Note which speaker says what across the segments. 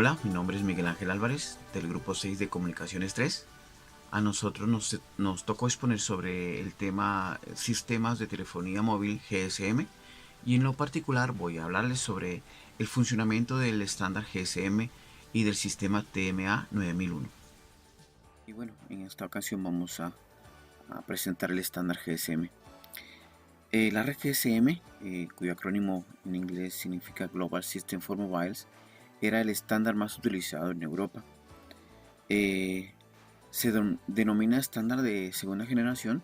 Speaker 1: Hola, mi nombre es Miguel Ángel Álvarez del grupo 6 de Comunicaciones 3. A nosotros nos tocó exponer sobre el tema sistemas de telefonía móvil GSM y en lo particular voy a hablarles sobre el funcionamiento del estándar GSM y del sistema TMA 9001. Y bueno, en esta ocasión vamos a presentar el estándar GSM. La red GSM, cuyo acrónimo en inglés significa Global System for Mobiles, era el estándar más utilizado en Europa. Eh, Se denomina estándar de segunda generación,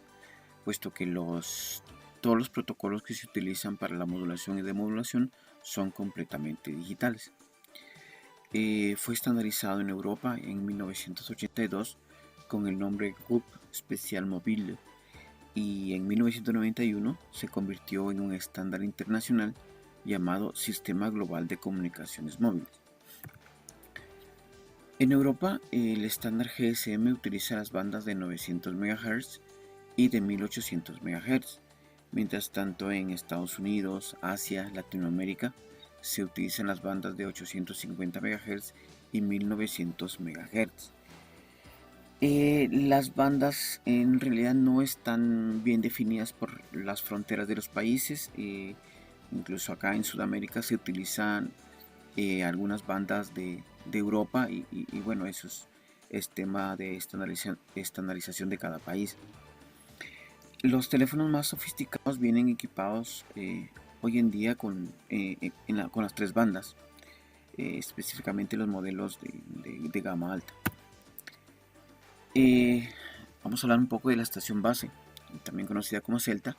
Speaker 1: puesto que todos los protocolos que se utilizan para la modulación y demodulación son completamente digitales. Fue estandarizado en Europa en 1982 con el nombre GUP Special Mobile y en 1991 se convirtió en un estándar internacional llamado Sistema Global de Comunicaciones Móviles. En Europa, el estándar GSM utiliza las bandas de 900 MHz y de 1800 MHz, mientras tanto en Estados Unidos, Asia, Latinoamérica se utilizan las bandas de 850 MHz y 1900 MHz. Las bandas en realidad no están bien definidas por las fronteras de los países. Incluso acá en Sudamérica se utilizan algunas bandas de Europa y bueno, eso es tema de estandarización de cada país. Los teléfonos más sofisticados vienen equipados hoy en día con las tres bandas, específicamente los modelos de gama alta. Vamos a hablar un poco de la estación base, también conocida como Celta.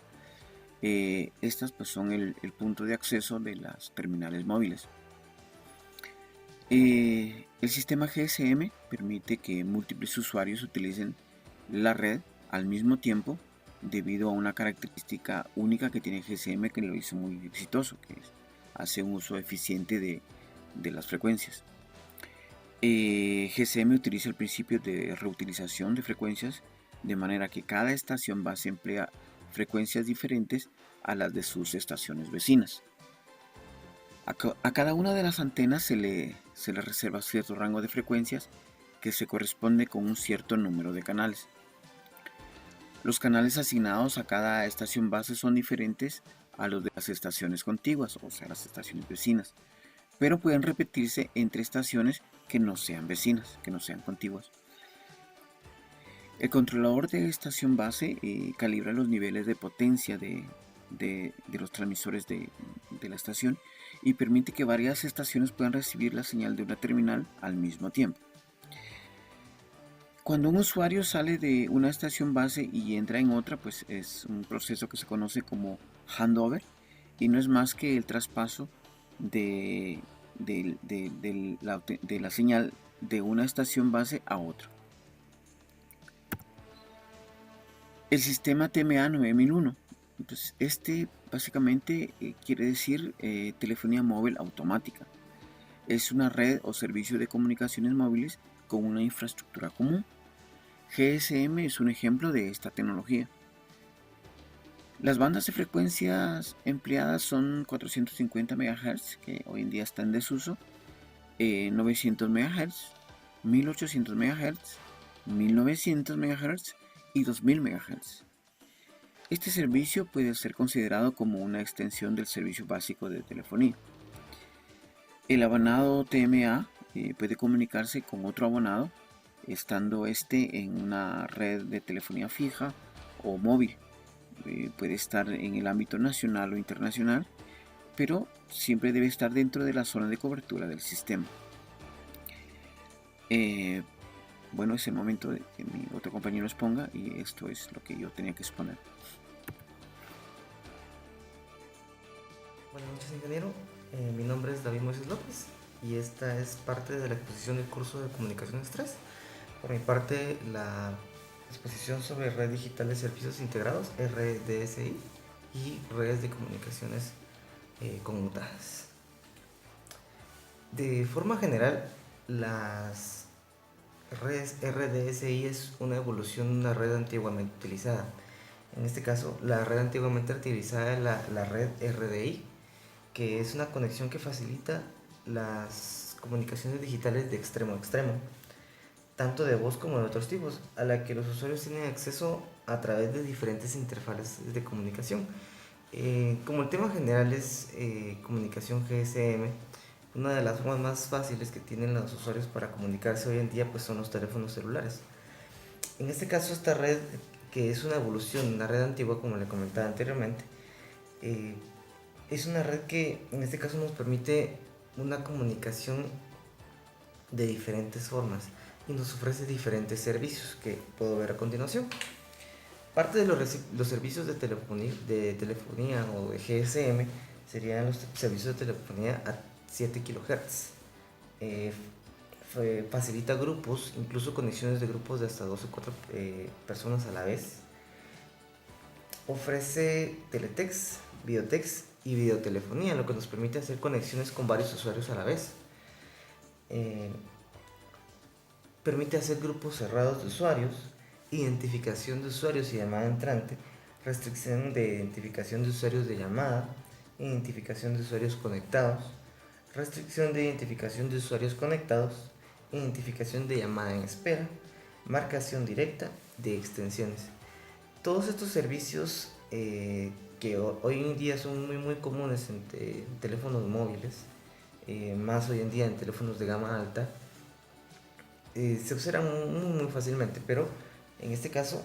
Speaker 1: Estas pues son el punto de acceso de las terminales móviles. El sistema GSM permite que múltiples usuarios utilicen la red al mismo tiempo debido a una característica única que tiene GSM que lo hizo muy exitoso, que hace un uso eficiente de las frecuencias. GSM utiliza el principio de reutilización de frecuencias de manera que cada estación base emplea frecuencias diferentes a las de sus estaciones vecinas. A cada una de las antenas se le reserva cierto rango de frecuencias que se corresponde con un cierto número de canales. Los canales asignados a cada estación base son diferentes a los de las estaciones contiguas, o sea, las estaciones vecinas, pero pueden repetirse entre estaciones que no sean vecinas, que no sean contiguas. El controlador de estación base calibra los niveles de potencia de los transmisores de la estación y permite que varias estaciones puedan recibir la señal de una terminal al mismo tiempo. Cuando un usuario sale de una estación base y entra en otra, pues es un proceso que se conoce como handover y no es más que el traspaso de la señal de una estación base a otra. El sistema TMA 9001. Entonces, este básicamente quiere decir telefonía móvil automática. Es una red o servicio de comunicaciones móviles con una infraestructura común. GSM es un ejemplo de esta tecnología. Las bandas de frecuencias empleadas son 450 MHz, que hoy en día está en desuso, 900 MHz, 1800 MHz, 1900 MHz y 2000 MHz. Este servicio puede ser considerado como una extensión del servicio básico de telefonía. El abonado TMA puede comunicarse con otro abonado, estando este en una red de telefonía fija o móvil. Puede estar en el ámbito nacional o internacional, pero siempre debe estar dentro de la zona de cobertura del sistema. Bueno, es el momento de que mi otro compañero exponga y esto es lo que yo tenía que exponer.
Speaker 2: Buenas noches, ingeniero. Mi nombre es David Moisés López y esta es parte de la exposición del curso de Comunicaciones 3. Por mi parte, la exposición sobre red digital de servicios integrados, RDSI, y redes de comunicaciones conmutadas. De forma general, las redes RDSI es una evolución de una red antiguamente utilizada. En este caso, la red antiguamente utilizada es la red RDI, que es una conexión que facilita las comunicaciones digitales de extremo a extremo, tanto de voz como de otros tipos, a la que los usuarios tienen acceso a través de diferentes interfaces de comunicación. Como el tema general es comunicación GSM, una de las formas más fáciles que tienen los usuarios para comunicarse hoy en día pues son los teléfonos celulares. En este caso, esta red, que es una evolución de una red antigua, como le comentaba anteriormente, eh, es una red que en este caso nos permite una comunicación de diferentes formas y nos ofrece diferentes servicios que puedo ver a continuación. Parte de los servicios de telefonía o de GSM serían los servicios de telefonía a 7 kHz. Eh, Facilita grupos, incluso conexiones de grupos de hasta 2 o 4 personas a la vez. Ofrece teletext, videotext y videotelefonía, lo que nos permite hacer conexiones con varios usuarios a la vez. Eh, Permite hacer grupos cerrados de usuarios, identificación de usuarios y llamada entrante, restricción de identificación de usuarios de llamada, identificación de usuarios conectados, restricción de identificación de usuarios conectados, identificación de llamada en espera, marcación directa de extensiones. Todos estos servicios que hoy en día son muy comunes en teléfonos móviles, más hoy en día en teléfonos de gama alta, se observan muy fácilmente, pero en este caso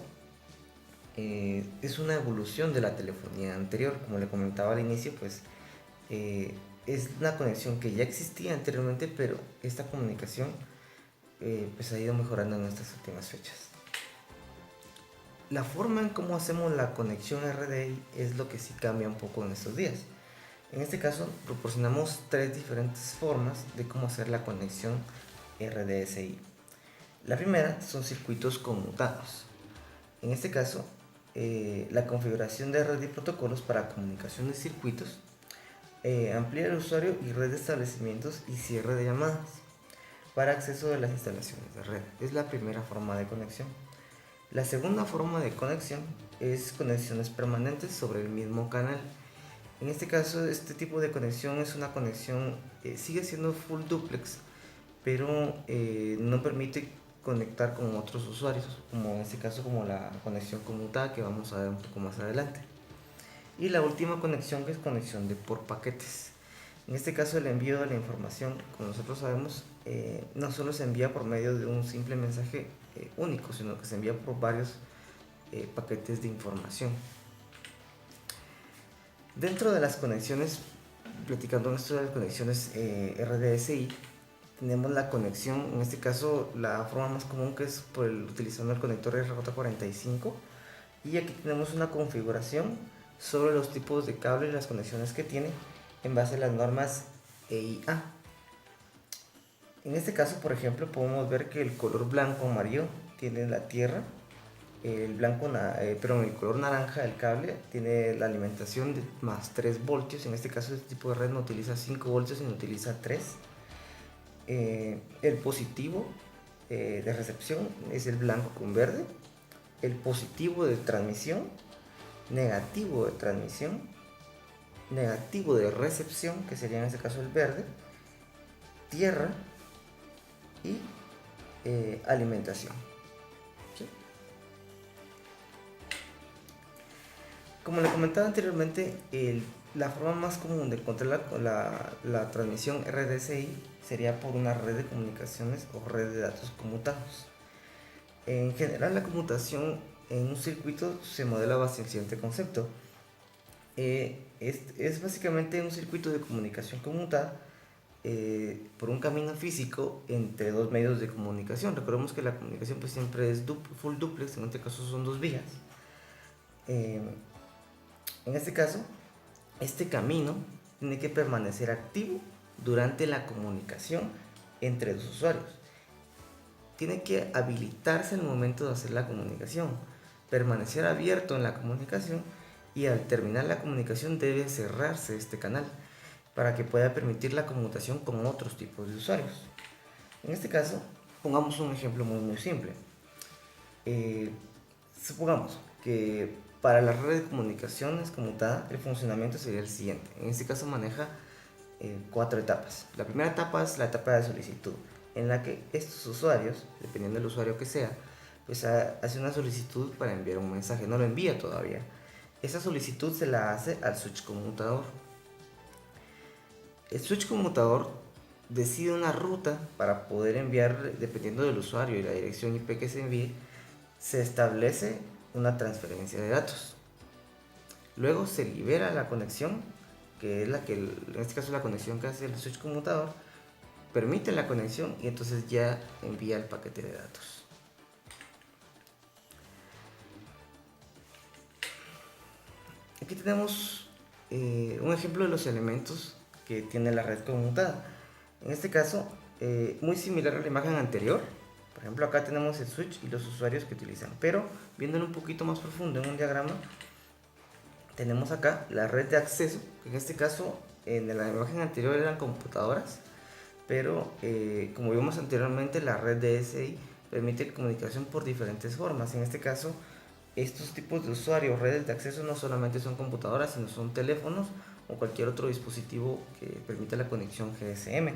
Speaker 2: es una evolución de la telefonía anterior. Como le comentaba al inicio, pues es una conexión que ya existía anteriormente, pero esta comunicación pues ha ido mejorando en estas últimas fechas. La forma en cómo hacemos la conexión RDI es lo que sí cambia un poco en estos días. En este caso proporcionamos tres diferentes formas de cómo hacer la conexión RDSI. La primera son circuitos conmutados. En este caso, la configuración de red y protocolos para comunicación de circuitos, amplía el usuario y red de establecimientos y cierre de llamadas para acceso de las instalaciones de red. Es la primera forma de conexión. La segunda forma de conexión es conexiones permanentes sobre el mismo canal. En este caso, este tipo de conexión es una conexión, sigue siendo full duplex, pero no permite conectar con otros usuarios, como en este caso como la conexión conmutada que vamos a ver un poco más adelante. Y la última conexión, que es conexión de por paquetes. En este caso, el envío de la información, como nosotros sabemos, no solo se envía por medio de un simple mensaje único, sino que se envía por varios paquetes de información. Dentro de las conexiones, platicando esto de las conexiones RDSI, tenemos la conexión, en este caso la forma más común, que es utilizando el conector RJ45, y aquí tenemos una configuración sobre los tipos de cable y las conexiones que tiene en base a las normas EIA. En este caso, por ejemplo, podemos ver que el color blanco amarillo tiene la tierra, el color naranja del cable tiene la alimentación de más 3 voltios. En este caso, este tipo de red no utiliza 5 voltios, sino utiliza 3. El positivo de recepción es el blanco con verde, el positivo de transmisión, negativo de transmisión, negativo de recepción, que sería en este caso el verde, tierra y alimentación. ¿Sí? Como le comentaba anteriormente, la forma más común de encontrar la transmisión RDSI sería por una red de comunicaciones o red de datos conmutados. En general, la conmutación en un circuito se modela bajo el siguiente concepto. Es básicamente un circuito de comunicación conmutada por un camino físico entre dos medios de comunicación. Recordemos que la comunicación pues siempre es full duplex, en este caso son dos vías. En este caso, este camino tiene que permanecer activo durante la comunicación entre los usuarios. Tiene que habilitarse al momento de hacer la comunicación, permanecer abierto en la comunicación, y al terminar la comunicación debe cerrarse este canal para que pueda permitir la conmutación con otros tipos de usuarios. En este caso, pongamos un ejemplo muy simple. Supongamos que para la red de comunicaciones conmutada el funcionamiento sería el siguiente. En este caso maneja 4 etapas. La primera etapa es la etapa de solicitud, en la que estos usuarios, dependiendo del usuario que sea, pues hace una solicitud para enviar un mensaje, no lo envía todavía. Esa solicitud se la hace al switch conmutador. El switch conmutador decide una ruta para poder enviar, dependiendo del usuario y la dirección IP que se envíe, se establece una transferencia de datos. Luego se libera la conexión, que es la que, en este caso la conexión que hace el switch conmutador, permite la conexión y entonces ya envía el paquete de datos. Aquí tenemos un ejemplo de los elementos que tiene la red conmutada. En este caso, muy similar a la imagen anterior. Por ejemplo, acá tenemos el switch y los usuarios que utilizan. Pero viéndolo un poquito más profundo en un diagrama, tenemos acá la red de acceso, que en este caso, en la imagen anterior eran computadoras, pero como vimos anteriormente, la red de SI permite comunicación por diferentes formas. En este caso, estos tipos de usuarios, redes de acceso, no solamente son computadoras, sino son teléfonos o cualquier otro dispositivo que permita la conexión GSM.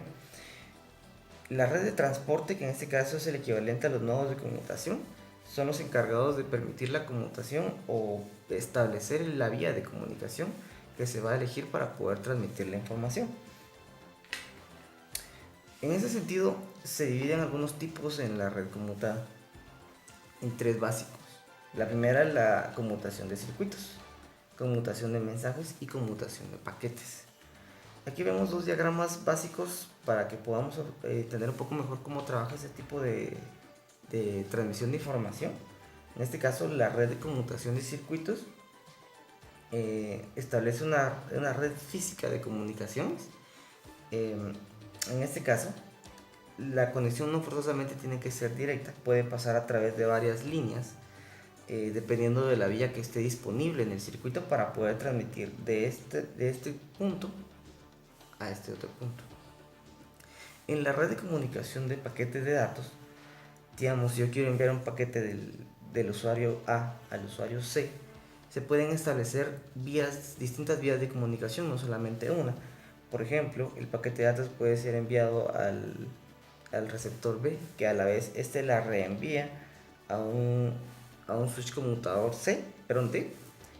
Speaker 2: La red de transporte, que en este caso es el equivalente a los nodos de conmutación, son los encargados de permitir la conmutación o establecer la vía de comunicación que se va a elegir para poder transmitir la información. En ese sentido, se dividen algunos tipos en la red conmutada en 3 básicos. La primera es la conmutación de circuitos, conmutación de mensajes y conmutación de paquetes. Aquí vemos 2 diagramas básicos para que podamos entender un poco mejor cómo trabaja ese tipo de transmisión de información. En este caso, la red de conmutación de circuitos establece una red física de comunicaciones. En este caso, la conexión no forzosamente tiene que ser directa, puede pasar a través de varias líneas, dependiendo de la vía que esté disponible en el circuito para poder transmitir de este punto a este otro punto. En la red de comunicación de paquetes de datos, digamos, si yo quiero enviar un paquete del usuario A al usuario C, se pueden establecer distintas vías de comunicación, no solamente una. Por ejemplo, el paquete de datos puede ser enviado al receptor B, que a la vez este la reenvía a un switch conmutador D,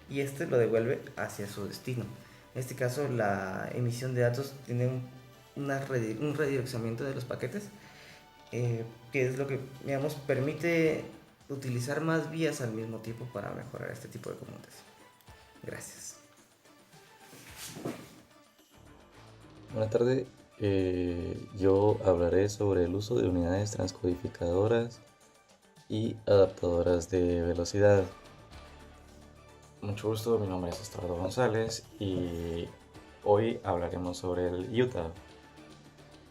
Speaker 2: y este lo devuelve hacia su destino. En este caso, la emisión de datos tiene un redireccionamiento de los paquetes, que es lo que, digamos, permite utilizar más vías al mismo tiempo para mejorar este tipo de comunicación. Gracias.
Speaker 3: Buenas tardes, yo hablaré sobre el uso de unidades transcodificadoras y adaptadoras de velocidad. Mucho gusto, mi nombre es Estuardo González y hoy hablaremos sobre el UTAB.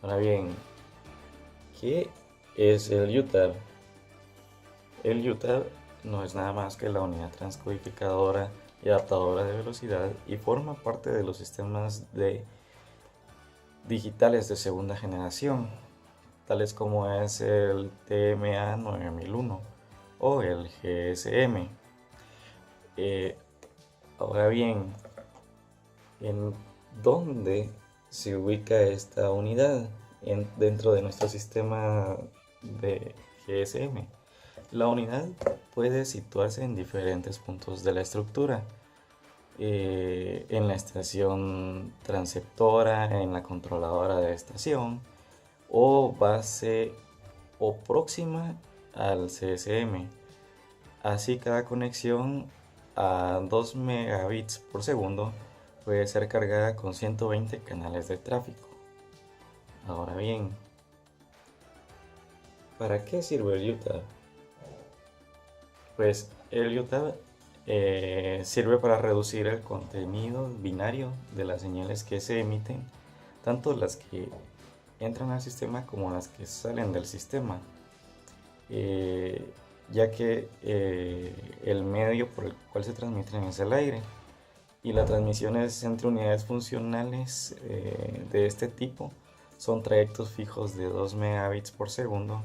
Speaker 3: Ahora bien, ¿qué es el UTAB? El UTAB no es nada más que la unidad transcodificadora y adaptadora de velocidad y forma parte de los sistemas digitales de segunda generación, tales como es el TMA 9001 o el GSM. Ahora bien, ¿en dónde se ubica esta unidad dentro de nuestro sistema de GSM? La unidad puede situarse en diferentes puntos de la estructura. En la estación transceptora, en la controladora de estación, o base o próxima al CSM. Así, cada conexión a 2 megabits por segundo puede ser cargada con 120 canales de tráfico. Ahora bien, ¿para qué sirve el UTAB? Pues el UTAB sirve para reducir el contenido binario de las señales que se emiten, tanto las que entran al sistema como las que salen del sistema, ya que el medio por el cual se transmiten es el aire, y las transmisiones entre unidades funcionales de este tipo son trayectos fijos de 2 megabits por segundo,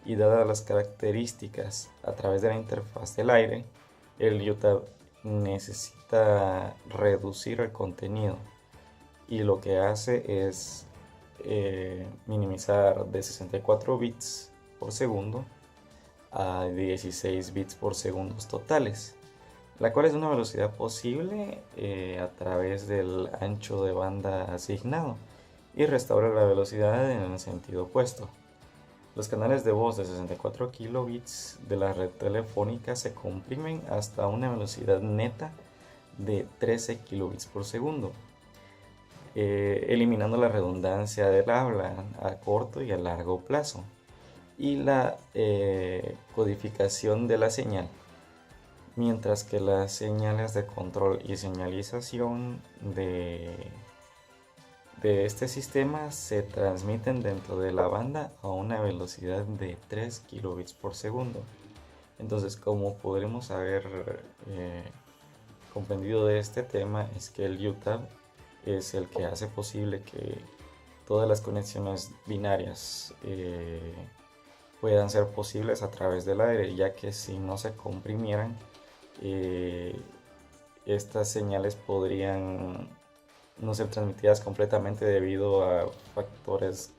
Speaker 3: y dadas las características a través de la interfaz del aire, el UTAB necesita reducir el contenido y lo que hace es minimizar de 64 bits por segundo a 16 bits por segundo totales, la cual es una velocidad posible a través del ancho de banda asignado y restaura la velocidad en el sentido opuesto. Los canales de voz de 64 kilobits de la red telefónica se comprimen hasta una velocidad neta de 13 kilobits por segundo, eliminando la redundancia del habla a corto y a largo plazo y la codificación de la señal, mientras que las señales de control y señalización de este sistema se transmiten dentro de la banda a una velocidad de 3 kilobits por segundo. Entonces, como podremos haber comprendido de este tema, es que el UTAP es el que hace posible que todas las conexiones binarias puedan ser posibles a través del aire, ya que si no se comprimieran, estas señales podrían no ser transmitidas completamente debido a factores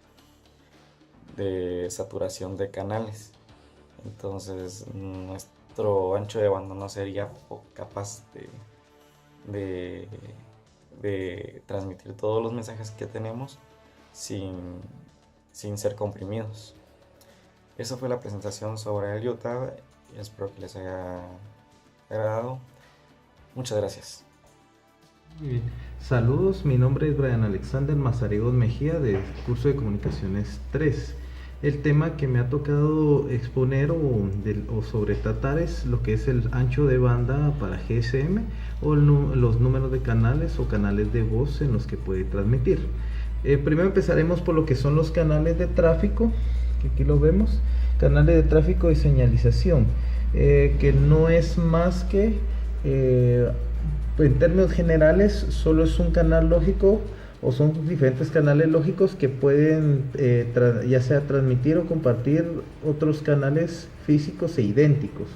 Speaker 3: de saturación de canales. Entonces nuestro ancho de banda no sería capaz de transmitir todos los mensajes que tenemos sin ser comprimidos. Esa fue la presentación sobre el UTAP y espero que les haya agradado. Muchas gracias.
Speaker 4: Muy bien. Saludos, mi nombre es Brian Alexander Mazariegos Mejía del curso de Comunicaciones 3. El tema que me ha tocado exponer o sobre tratar es lo que es el ancho de banda para GSM o los números de canales o canales de voz en los que puede transmitir. Primero empezaremos por lo que son los canales de tráfico, que aquí lo vemos, canales de tráfico y señalización, que no es más que en términos generales solo es un canal lógico o son diferentes canales lógicos que pueden ya sea transmitir o compartir otros canales físicos e idénticos.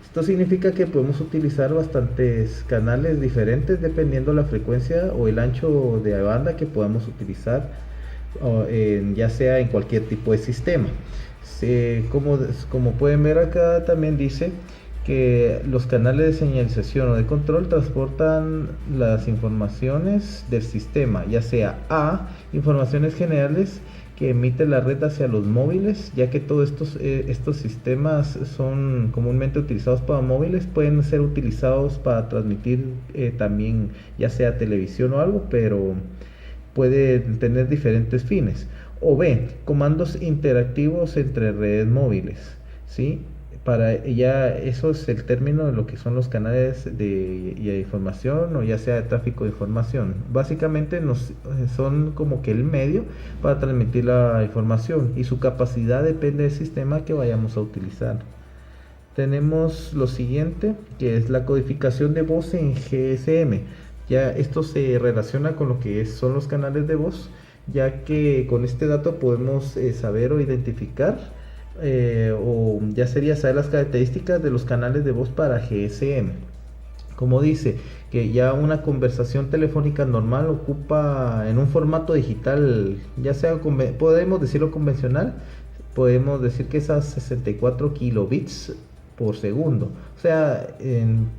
Speaker 4: Esto significa que podemos utilizar bastantes canales diferentes dependiendo la frecuencia o el ancho de banda que podamos utilizar, ya sea en cualquier tipo de sistema. Como pueden ver acá, también dice que los canales de señalización o de control transportan las informaciones del sistema, ya sea informaciones generales que emite la red hacia los móviles, ya que todos estos sistemas son comúnmente utilizados para móviles, pueden ser utilizados para transmitir también ya sea televisión o algo, pero pueden tener diferentes fines. O comandos interactivos entre redes móviles, ¿sí? Ya eso es el término de lo que son los canales de información o ya sea de tráfico de información. Básicamente son como que el medio para transmitir la información y su capacidad depende del sistema que vayamos a utilizar. Tenemos lo siguiente, que es la codificación de voz en GSM. Ya esto se relaciona con lo que son los canales de voz, ya que con este dato podemos saber o identificar o ya sería saber las características de los canales de voz para GSM. Como dice que ya una conversación telefónica normal ocupa en un formato digital, ya sea podemos decirlo convencional, podemos decir que es a 64 kilobits por segundo, o sea,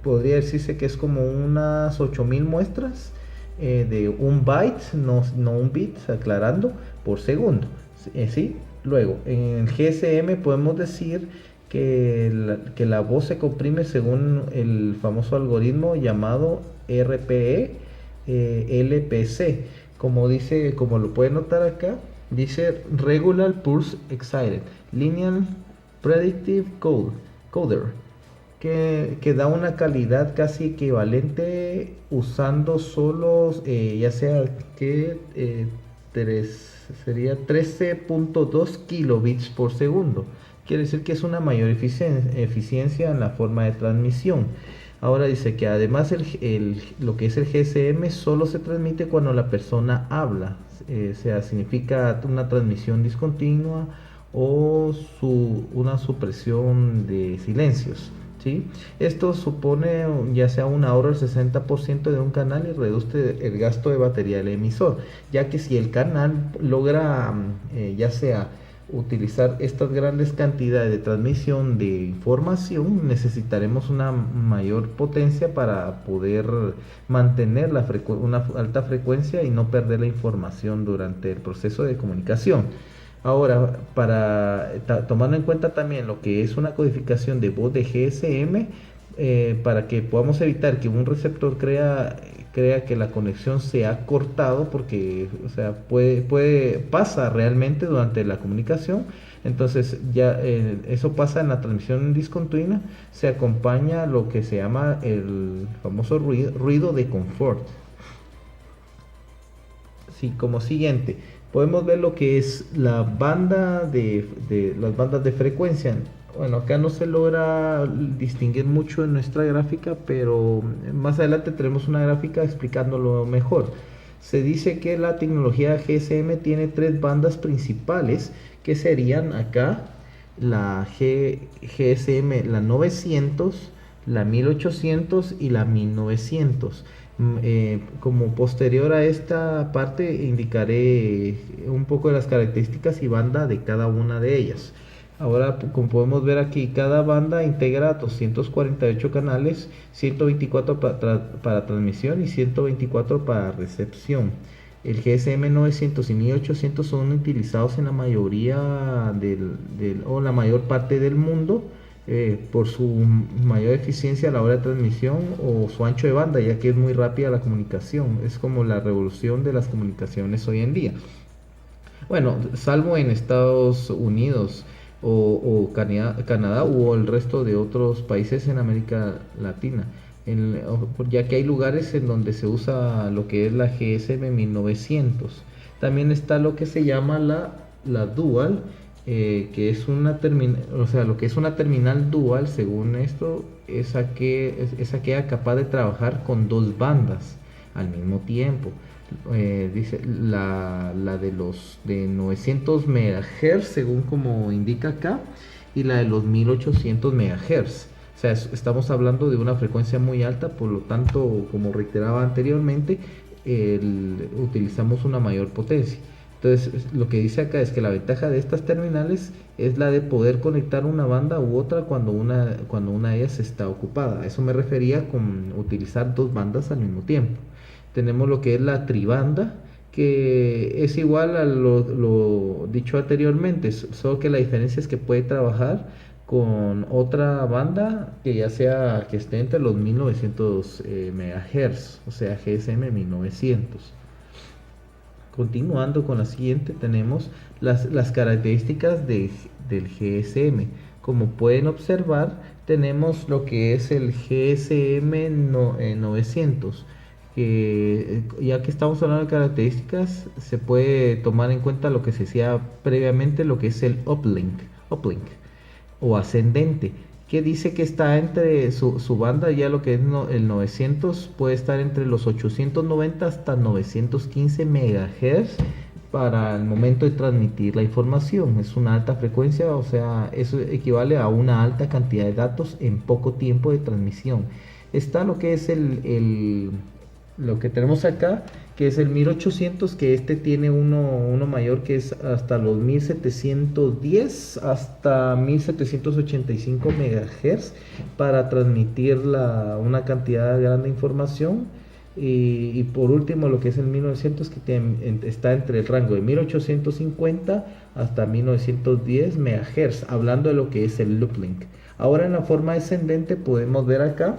Speaker 4: podría decirse que es como unas 8000 muestras de un byte, no un bit, aclarando, por segundo, ¿sí? Luego, en el GSM podemos decir que la voz se comprime según el famoso algoritmo llamado RPE LPC. Como lo pueden notar acá, dice Regular Pulse Excited Linear Predictive Coder, que da una calidad casi equivalente usando solo ya sea que sería 13.2 kilobits por segundo. Quiere decir que es una mayor eficiencia en la forma de transmisión. Ahora dice que además lo que es el GSM solo se transmite cuando la persona habla, o sea, significa una transmisión discontinua o una supresión de silencios, ¿sí? Esto supone ya sea un ahorro del 60% de un canal y reduce el gasto de batería del emisor, ya que si el canal logra ya sea utilizar estas grandes cantidades de transmisión de información, necesitaremos una mayor potencia para poder mantener una alta frecuencia y no perder la información durante el proceso de comunicación. Ahora, tomando en cuenta también lo que es una codificación de voz de GSM, para que podamos evitar que un receptor crea que la conexión se ha cortado, porque o sea, pasa realmente durante la comunicación. Entonces ya eso pasa en la transmisión discontinua, se acompaña a lo que se llama el famoso ruido de confort. Sí, como siguiente, podemos ver lo que es la banda de las bandas de frecuencia. Bueno, acá no se logra distinguir mucho en nuestra gráfica, pero más adelante tenemos una gráfica explicándolo mejor. Se dice que la tecnología GSM tiene tres bandas principales, que serían acá la GSM, la 900, la 1800 y la 1900. Como posterior a esta parte indicaré un poco de las características y banda de cada una de ellas. Ahora, como podemos ver aquí, cada banda integra 248 canales, 124 para transmisión y 124 para recepción. El GSM 900 y 1800 son utilizados en la mayoría o la mayor parte del mundo, por su mayor eficiencia a la hora de transmisión o su ancho de banda, ya que es muy rápida la comunicación. Es como la revolución de las comunicaciones hoy en día. Bueno, salvo en Estados Unidos o Canadá o el resto de otros países en América Latina, ya que hay lugares en donde se usa lo que es la GSM 1900. También está lo que se llama la Dual, que es una terminal, o sea, lo que es una terminal dual, según esto, es aquella capaz de trabajar con dos bandas al mismo tiempo. Dice la de los de 900 MHz, según como indica acá, y la de los 1800 MHz. O sea, estamos hablando de una frecuencia muy alta, por lo tanto, como reiteraba anteriormente, utilizamos una mayor potencia. Entonces, lo que dice acá es que la ventaja de estas terminales es la de poder conectar una banda u otra cuando una de ellas está ocupada. A eso me refería con utilizar dos bandas al mismo tiempo. Tenemos lo que es la tribanda, que es igual a lo dicho anteriormente, solo que la diferencia es que puede trabajar con otra banda que ya sea que esté entre los 1900 MHz, o sea GSM 1900. Continuando con la siguiente, tenemos las características del GSM. Como pueden observar, tenemos lo que es el GSM 900, que ya que estamos hablando de características, se puede tomar en cuenta lo que se decía previamente, lo que es el uplink o ascendente, que dice que está entre su banda, ya lo que es el 900 puede estar entre los 890 hasta 915 MHz para el momento de transmitir la información. Es una alta frecuencia, o sea, eso equivale a una alta cantidad de datos en poco tiempo de transmisión. Está lo que es lo que tenemos acá, que es el 1800, que este tiene uno mayor, que es hasta los 1710 hasta 1785 MHz para transmitir una cantidad grande de información. Y por último, lo que es el 1900, que está entre el rango de 1850 hasta 1910 MHz, hablando de lo que es el looplink. Ahora, en la forma descendente podemos ver acá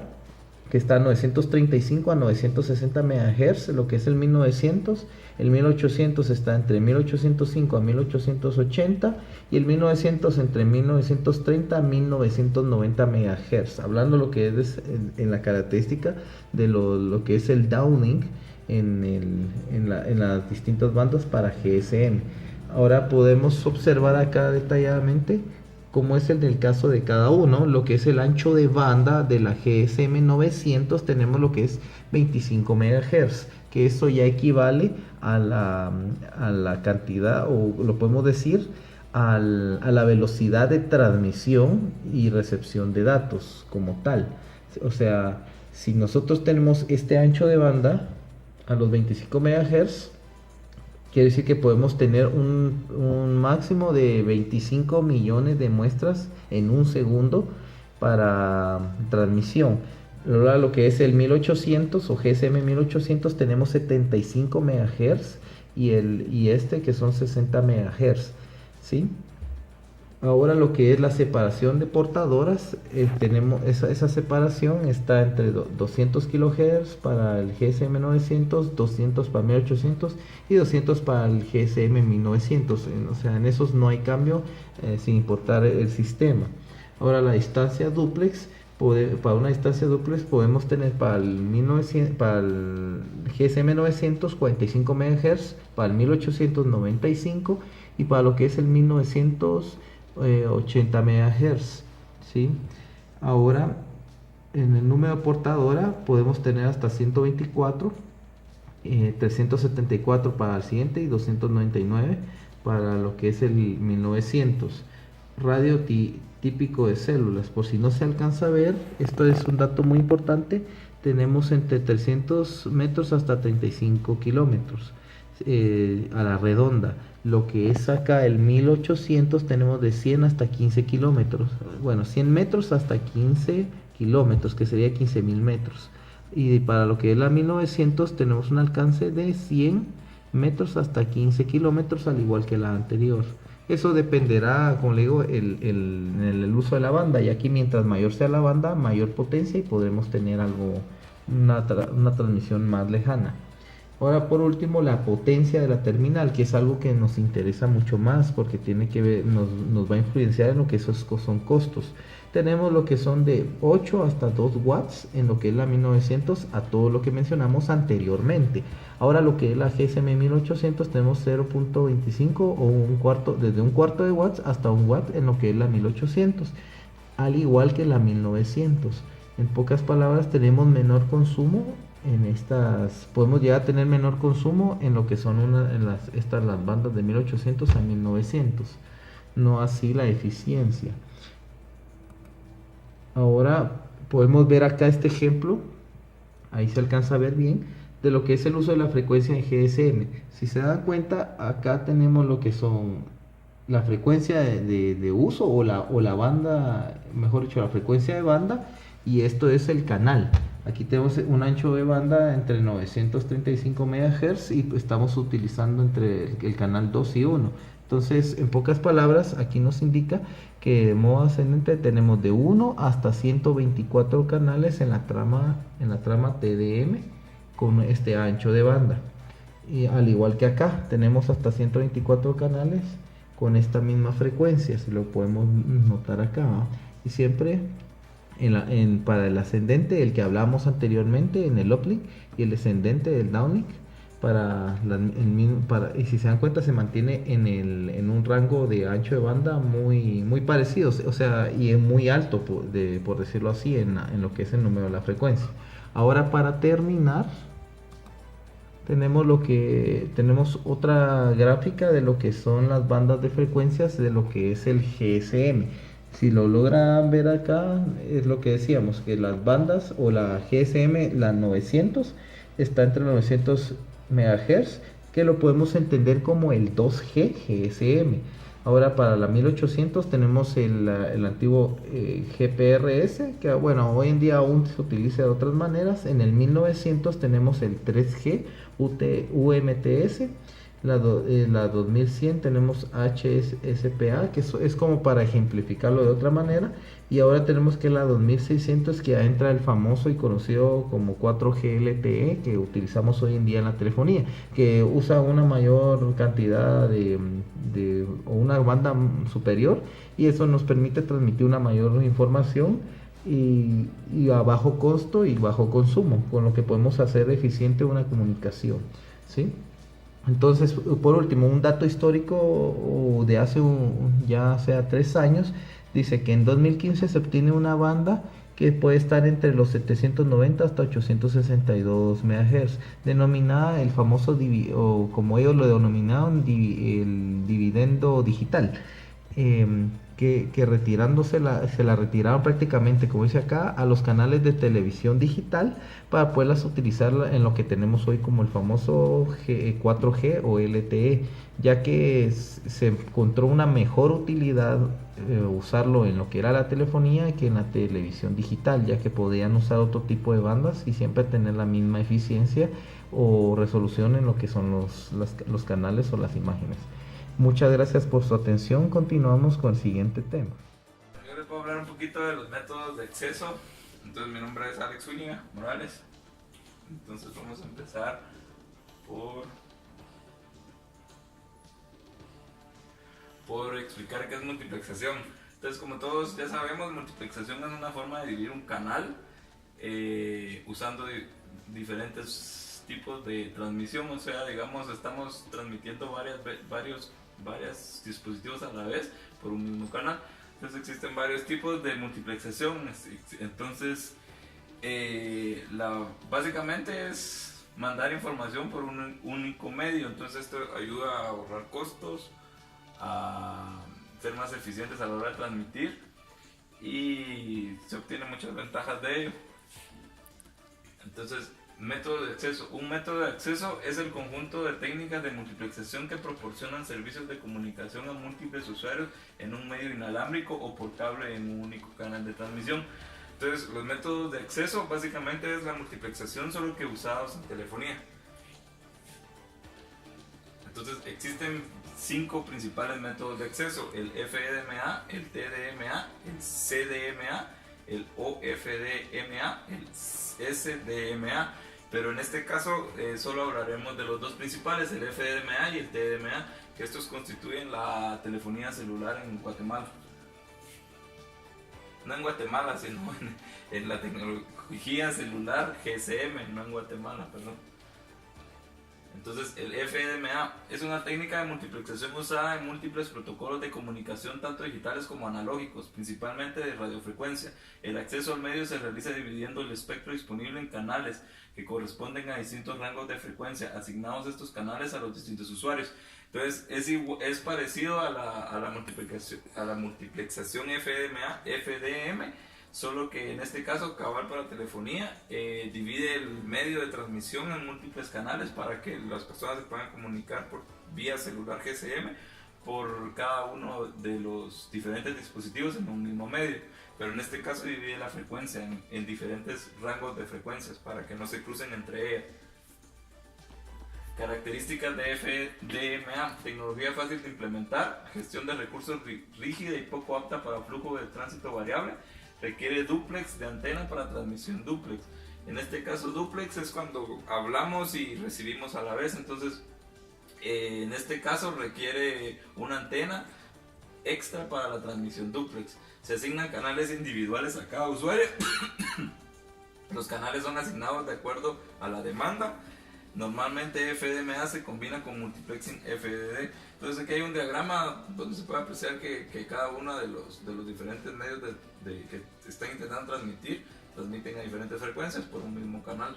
Speaker 4: que está 935 a 960 MHz, lo que es el 1900. El 1800 está entre 1805 a 1880 y el 1900 entre 1930 a 1990 MHz, hablando lo que es en la característica de lo que es el downlink en las distintas bandas para GSM. Ahora podemos observar acá detalladamente como es el del caso de cada uno. Lo que es el ancho de banda de la GSM 900, tenemos lo que es 25 MHz, que eso ya equivale a la cantidad, o lo podemos decir, a la velocidad de transmisión y recepción de datos como tal. O sea, si nosotros tenemos este ancho de banda a los 25 MHz, quiere decir que podemos tener un máximo de 25 millones de muestras en un segundo para transmisión. Ahora lo que es el 1800 o GSM 1800 tenemos 75 MHz y este que son 60 MHz, ¿sí? Ahora lo que es la separación de portadoras, tenemos esa separación está entre 200 kHz para el GSM 900, 200 para 1800 y 200 para el GSM 1900. O sea, en esos no hay cambio sin importar el sistema. Ahora la distancia duplex, para una distancia duplex podemos tener para el GSM 900 45 MHz, para el 1800 95 y para lo que es el 1900 80 MHz, ¿sí? Ahora en el número de portadora podemos tener hasta 124, 374 para el siguiente y 299 para lo que es el 1900. Radio típico de células, por si no se alcanza a ver, esto es un dato muy importante, tenemos entre 300 metros hasta 35 kilómetros a la redonda. Lo que es acá el 1800 tenemos de 100 hasta 15 kilómetros, bueno, 100 metros hasta 15 kilómetros, que sería 15.000 metros. Y para lo que es la 1900 tenemos un alcance de 100 metros hasta 15 kilómetros, al igual que la anterior. Eso dependerá, como le digo, el uso de la banda, y aquí mientras mayor sea la banda, mayor potencia y podremos tener una transmisión más lejana. Ahora por último, la potencia de la terminal, que es algo que nos interesa mucho más porque tiene que ver, nos va a influenciar en lo que esos son costos. Tenemos lo que son de 8 hasta 2 watts en lo que es la 1900 a todo lo que mencionamos anteriormente. Ahora lo que es la GSM 1800 tenemos 0.25 o desde un cuarto de watts hasta 1 watt en lo que es la 1800, al igual que la 1900. En pocas palabras, tenemos menor consumo podemos llegar a tener menor consumo en lo que son las bandas de 1800 a 1900, no así la eficiencia. Ahora podemos ver acá este ejemplo, ahí se alcanza a ver bien, de lo que es el uso de la frecuencia en GSM. Si se dan cuenta, acá tenemos lo que son la frecuencia de uso o la banda, mejor dicho, la frecuencia de banda, y esto es el canal. Aquí tenemos un ancho de banda entre 935 MHz y estamos utilizando entre el canal 2 y 1. Entonces, en pocas palabras, aquí nos indica que de modo ascendente tenemos de 1 hasta 124 canales en la trama TDM con este ancho de banda. Y al igual que acá, tenemos hasta 124 canales con esta misma frecuencia, si lo podemos notar acá, ¿no? Y siempre para el ascendente, el que hablamos anteriormente en el uplink, y el descendente del downlink, y si se dan cuenta se mantiene en un rango de ancho de banda muy, muy parecido, o sea, y es muy alto, por decirlo así, en lo que es el número de la frecuencia. Ahora, para terminar, tenemos otra gráfica de lo que son las bandas de frecuencias de lo que es el GSM. Si lo logran ver acá, es lo que decíamos, que las bandas o la GSM, la 900, está entre 900 MHz, que lo podemos entender como el 2G GSM. Ahora para la 1800 tenemos el antiguo GPRS, que bueno, hoy en día aún se utiliza de otras maneras. En el 1900 tenemos el 3G UMTS. La 2100 tenemos HSPA, que es como para ejemplificarlo de otra manera. Y ahora tenemos que la 2600, que ya entra el famoso y conocido como 4G LTE, que utilizamos hoy en día en la telefonía, que usa una mayor cantidad o una banda superior, y eso nos permite transmitir una mayor información y a bajo costo y bajo consumo, con lo que podemos hacer eficiente una comunicación, ¿sí? Entonces, por último, un dato histórico de hace ya sea 3 años, dice que en 2015 se obtiene una banda que puede estar entre los 790 hasta 862 MHz, denominada el famoso, o como ellos lo denominaron, el dividendo digital. que retirándose se la retiraron prácticamente, como dice acá, a los canales de televisión digital para poderlas utilizar en lo que tenemos hoy como el famoso 4G o LTE, ya que se encontró una mejor utilidad usarlo en lo que era la telefonía que en la televisión digital, ya que podían usar otro tipo de bandas y siempre tener la misma eficiencia o resolución en lo que son los canales o las imágenes. Muchas gracias por su atención. Continuamos con el siguiente tema.
Speaker 5: Yo les puedo hablar un poquito de los métodos de acceso. Entonces, mi nombre es Alex Zúñiga Morales. Entonces, vamos a empezar por explicar qué es multiplexación. Entonces, como todos ya sabemos, multiplexación es una forma de dividir un canal usando diferentes tipos de transmisión. O sea, digamos, estamos transmitiendo varios dispositivos a la vez por un mismo canal. Entonces existen varios tipos de multiplexación. Entonces básicamente es mandar información por un único medio. Entonces esto ayuda a ahorrar costos, a ser más eficientes a la hora de transmitir, y se obtienen muchas ventajas de ello. Entonces, método de acceso. Un método de acceso es el conjunto de técnicas de multiplexación que proporcionan servicios de comunicación a múltiples usuarios en un medio inalámbrico o por cable en un único canal de transmisión. Entonces, los métodos de acceso básicamente es la multiplexación, solo que usados en telefonía. Entonces, existen 5 principales métodos de acceso: el FDMA, el TDMA, el CDMA, el OFDMA, el SDMA. Pero en este caso solo hablaremos de los dos principales, el FDMA y el TDMA, que estos constituyen la telefonía celular en Guatemala. No en Guatemala, sino en la tecnología celular GSM, no en Guatemala, perdón. Entonces, el FDMA es una técnica de multiplexación usada en múltiples protocolos de comunicación, tanto digitales como analógicos, principalmente de radiofrecuencia. El acceso al medio se realiza dividiendo el espectro disponible en canales que corresponden a distintos rangos de frecuencia, asignados estos canales a los distintos usuarios. Entonces, es parecido a la multiplexación FDMA, FDM, solo que en este caso, cabal para telefonía, divide el medio de transmisión en múltiples canales para que las personas se puedan comunicar por vía celular GSM por cada uno de los diferentes dispositivos en un mismo medio. Pero en este caso divide la frecuencia en diferentes rangos de frecuencias para que no se crucen entre ellas. Características de FDMA: tecnología fácil de implementar, gestión de recursos rígida y poco apta para flujo de tránsito variable, requiere dúplex de antena para transmisión dúplex. En este caso, dúplex es cuando hablamos y recibimos a la vez. Entonces, en este caso requiere una antena extra para la transmisión dúplex. Se asignan canales individuales a cada usuario. Los canales son asignados de acuerdo a la demanda. Normalmente FDMA se combina con multiplexing FDD. Entonces aquí hay un diagrama donde se puede apreciar que cada uno de los diferentes medios que están intentando transmiten a diferentes frecuencias por un mismo canal.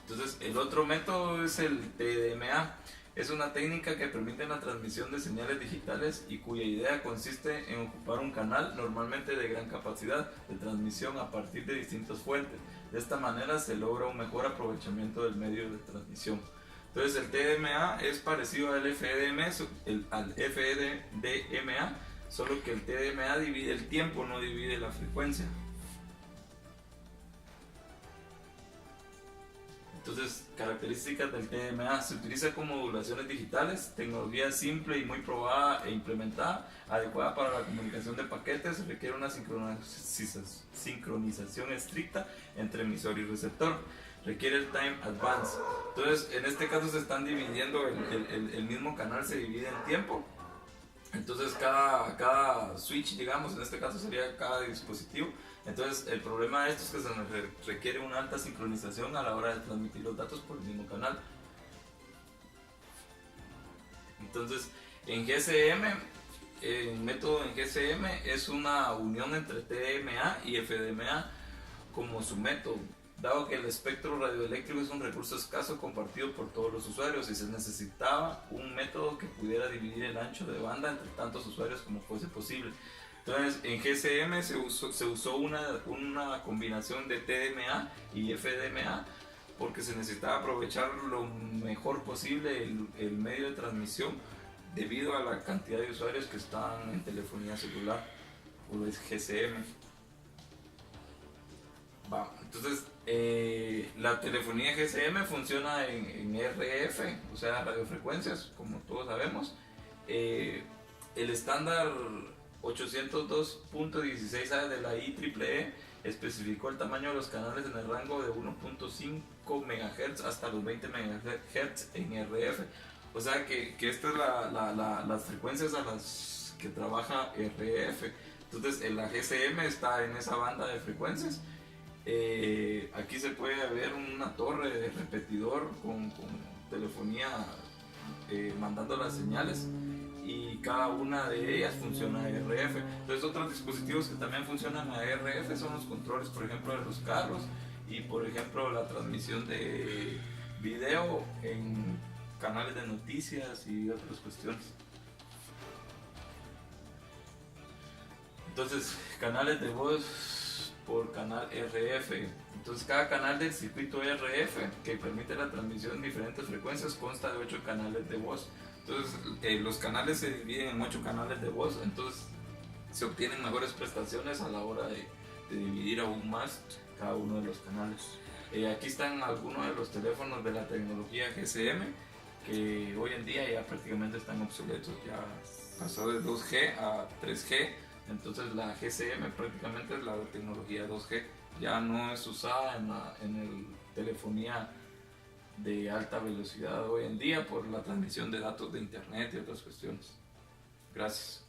Speaker 5: Entonces, el otro método es el TDMA. Es una técnica que permite la transmisión de señales digitales y cuya idea consiste en ocupar un canal, normalmente de gran capacidad de transmisión, a partir de distintas fuentes. De esta manera se logra un mejor aprovechamiento del medio de transmisión. Entonces, el TDMA es parecido al FDMA, solo que el TDMA divide el tiempo, no divide la frecuencia. Entonces, características del TDMA: se utiliza con modulaciones digitales, tecnología simple y muy probada e implementada, adecuada para la comunicación de paquetes, requiere una sincronización estricta entre emisor y receptor, requiere el time advance. Entonces, en este caso se están dividiendo, el mismo canal se divide en tiempo. Entonces cada switch, digamos, en este caso sería cada dispositivo. Entonces el problema de esto es que se requiere una alta sincronización a la hora de transmitir los datos por el mismo canal. Entonces en GSM, el método en GSM es una unión entre TDMA y FDMA como su método, dado que el espectro radioeléctrico es un recurso escaso compartido por todos los usuarios y se necesitaba un método que pudiera dividir el ancho de banda entre tantos usuarios como fuese posible. Entonces en GSM se usó una combinación de TDMA y FDMA porque se necesitaba aprovechar lo mejor posible el medio de transmisión debido a la cantidad de usuarios que están en telefonía celular o es GSM. Entonces la telefonía GSM funciona en RF, o sea radiofrecuencias, como todos sabemos. El estándar 802.16a de la IEEE especificó el tamaño de los canales en el rango de 1.5 MHz hasta los 20 MHz en RF. O sea que estas es las frecuencias a las que trabaja RF. Entonces la GSM está en esa banda de frecuencias. Aquí se puede ver una torre de repetidor con telefonía mandando las señales y cada una de ellas funciona a RF. Entonces otros dispositivos que también funcionan a RF son los controles, por ejemplo, de los carros y por ejemplo la transmisión de video en canales de noticias y otras cuestiones. Entonces canales de voz por canal RF. Entonces cada canal del circuito RF que permite la transmisión en diferentes frecuencias consta de 8 canales de voz. Entonces los canales se dividen en 8 canales de voz, entonces se obtienen mejores prestaciones a la hora de dividir aún más cada uno de los canales. Aquí están algunos de los teléfonos de la tecnología GSM que hoy en día ya prácticamente están obsoletos, ya pasó de 2G a 3G. Entonces la GSM prácticamente es la tecnología 2G, ya no es usada en el telefonía de alta velocidad hoy en día por la transmisión de datos de internet y otras cuestiones. Gracias.